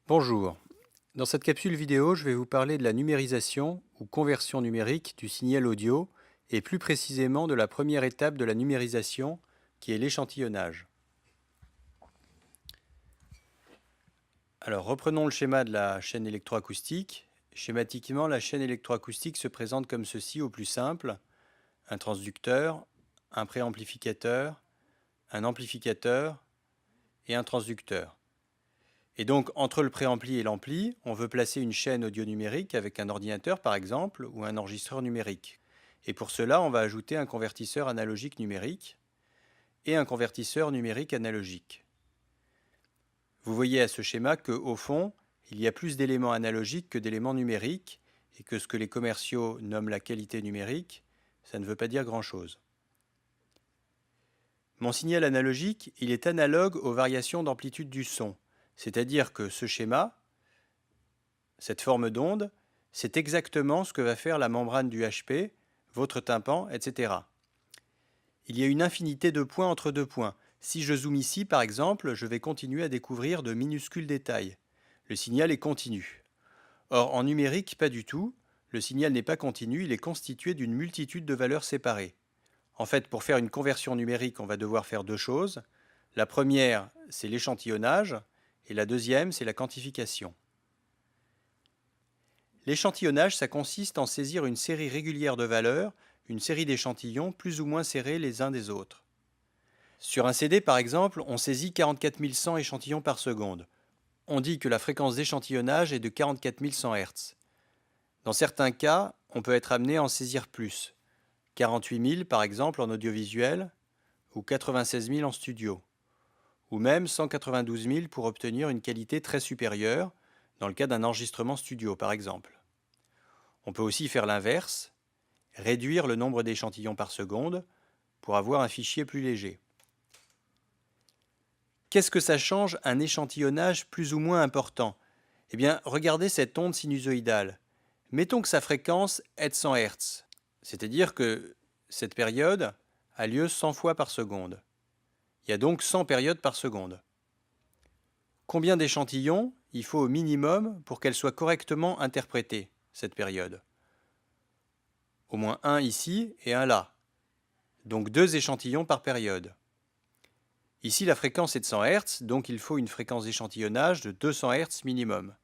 Bonjour. Dans cette capsule vidéo, je vais vous parler de la numérisation ou conversion numérique du signal audio et plus précisément de la première étape de la numérisation qui est l'échantillonnage. Alors reprenons le schéma de la chaîne électroacoustique. Schématiquement, la chaîne électroacoustique se présente comme ceci au plus simple: un transducteur, un préamplificateur, un amplificateur et un transducteur. Et donc, entre le préampli et l'ampli, on veut placer une chaîne audio numérique avec un ordinateur par exemple, ou un enregistreur numérique. Et pour cela, on va ajouter un convertisseur analogique numérique et un convertisseur numérique analogique. Vous voyez à ce schéma qu'au fond, il y a plus d'éléments analogiques que d'éléments numériques, et que ce que les commerciaux nomment la qualité numérique, ça ne veut pas dire grand-chose. Mon signal analogique, il est analogue aux variations d'amplitude du son. C'est-à-dire que ce schéma, cette forme d'onde, c'est exactement ce que va faire la membrane du HP, votre tympan, etc. Il y a une infinité de points entre deux points. Si je zoome ici, par exemple, je vais continuer à découvrir de minuscules détails. Le signal est continu. Or, en numérique, pas du tout. Le signal n'est pas continu, il est constitué d'une multitude de valeurs séparées. En fait, pour faire une conversion numérique, on va devoir faire deux choses. La première, c'est l'échantillonnage, et la deuxième, c'est la quantification. L'échantillonnage, ça consiste en saisir une série régulière de valeurs, une série d'échantillons plus ou moins serrés les uns des autres. Sur un CD, par exemple, on saisit 44 100 échantillons par seconde. On dit que la fréquence d'échantillonnage est de 44 100 Hz. Dans certains cas, on peut être amené à en saisir plus. 48 000 par exemple en audiovisuel, ou 96 000 en studio, ou même 192 000 pour obtenir une qualité très supérieure, dans le cas d'un enregistrement studio par exemple. On peut aussi faire l'inverse, réduire le nombre d'échantillons par seconde pour avoir un fichier plus léger. Qu'est-ce que ça change un échantillonnage plus ou moins important? Eh bien, regardez cette onde sinusoïdale. Mettons que sa fréquence est de 100 Hz, c'est-à-dire que cette période a lieu 100 fois par seconde. Il y a donc 100 périodes par seconde. Combien d'échantillons il faut au minimum pour qu'elle soit correctement interprétée, cette période? Au moins un ici et un là. Donc 2 échantillons par période. Ici, la fréquence est de 100 Hz, donc il faut une fréquence d'échantillonnage de 200 Hz minimum.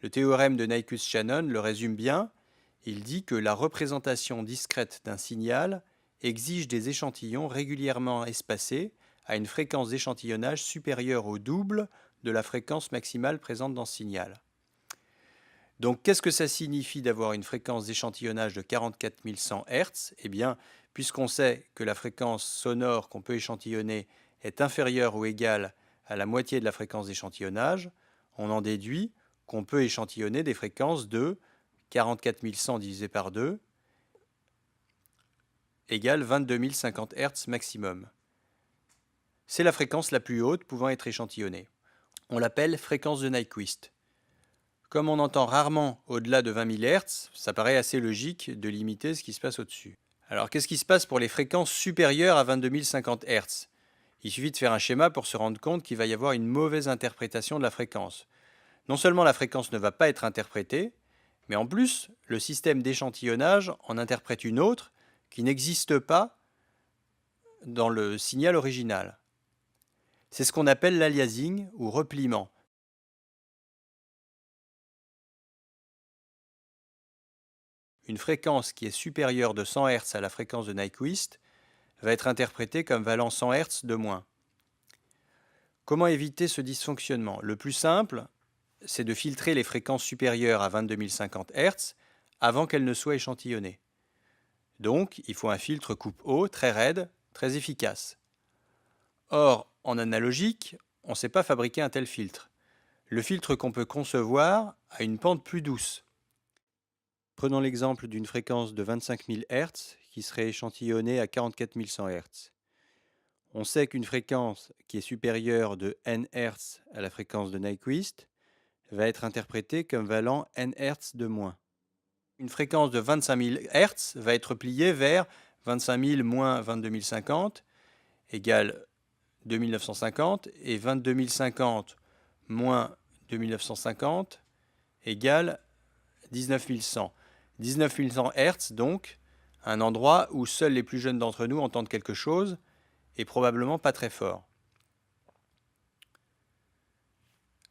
Le théorème de Nyquist-Shannon le résume bien. Il dit que la représentation discrète d'un signal exige des échantillons régulièrement espacés à une fréquence d'échantillonnage supérieure au double de la fréquence maximale présente dans ce signal. Donc, qu'est-ce que ça signifie d'avoir une fréquence d'échantillonnage de 44 100 Hz? Eh bien, puisqu'on sait que la fréquence sonore qu'on peut échantillonner est inférieure ou égale à la moitié de la fréquence d'échantillonnage, on en déduit qu'on peut échantillonner des fréquences de 44 100 divisé par 2 égale 22 050 Hz maximum. C'est la fréquence la plus haute pouvant être échantillonnée. On l'appelle fréquence de Nyquist. Comme on entend rarement au-delà de 20 000 Hz, ça paraît assez logique de limiter ce qui se passe au-dessus. Alors qu'est-ce qui se passe pour les fréquences supérieures à 22 050 Hz? Il suffit de faire un schéma pour se rendre compte qu'il va y avoir une mauvaise interprétation de la fréquence. Non seulement la fréquence ne va pas être interprétée, mais en plus, le système d'échantillonnage en interprète une autre qui n'existe pas dans le signal original. C'est ce qu'on appelle l'aliasing ou repliement. Une fréquence qui est supérieure de 100 Hz à la fréquence de Nyquist va être interprétée comme valant 100 Hz de moins. Comment éviter ce dysfonctionnement? Le plus simple, c'est de filtrer les fréquences supérieures à 22 050 Hz avant qu'elles ne soient échantillonnées. Donc, il faut un filtre coupe-haut très raide, très efficace. Or, en analogique, on ne sait pas fabriquer un tel filtre. Le filtre qu'on peut concevoir a une pente plus douce. Prenons l'exemple d'une fréquence de 25 000 Hz qui serait échantillonnée à 44 100 Hz. On sait qu'une fréquence qui est supérieure de n Hz à la fréquence de Nyquist va être interprétée comme valant n Hz de moins. Une fréquence de 25 000 Hz va être pliée vers 25 000 moins 22 050 égale 2950 et 22050 moins 2950 égale 19100. 19100 Hz donc, un endroit où seuls les plus jeunes d'entre nous entendent quelque chose et probablement pas très fort.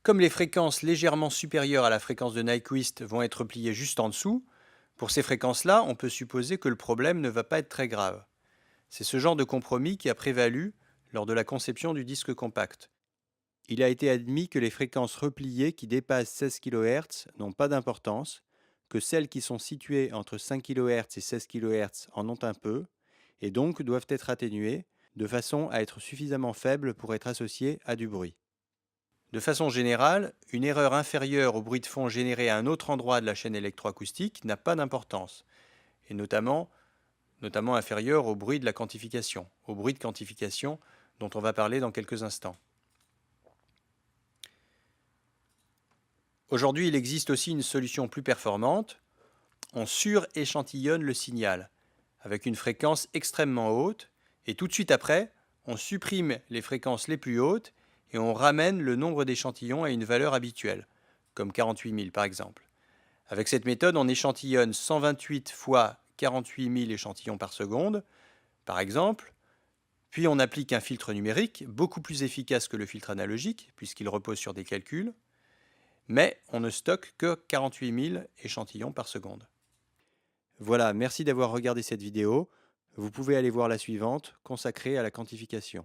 Comme les fréquences légèrement supérieures à la fréquence de Nyquist vont être pliées juste en dessous, pour ces fréquences-là, on peut supposer que le problème ne va pas être très grave. C'est ce genre de compromis qui a prévalu lors de la conception du disque compact. Il a été admis que les fréquences repliées qui dépassent 16 kHz n'ont pas d'importance, que celles qui sont situées entre 5 kHz et 16 kHz en ont un peu, et donc doivent être atténuées de façon à être suffisamment faibles pour être associées à du bruit. De façon générale, une erreur inférieure au bruit de fond généré à un autre endroit de la chaîne électroacoustique n'a pas d'importance, et notamment inférieure au bruit de la quantification, au bruit de quantification dont on va parler dans quelques instants. Aujourd'hui, il existe aussi une solution plus performante. On suréchantillonne le signal avec une fréquence extrêmement haute et tout de suite après, on supprime les fréquences les plus hautes et on ramène le nombre d'échantillons à une valeur habituelle, comme 48 000 par exemple. Avec cette méthode, on échantillonne 128 fois 48 000 échantillons par seconde, par exemple, puis on applique un filtre numérique, beaucoup plus efficace que le filtre analogique, puisqu'il repose sur des calculs, mais on ne stocke que 48 000 échantillons par seconde. Voilà, merci d'avoir regardé cette vidéo. Vous pouvez aller voir la suivante, consacrée à la quantification.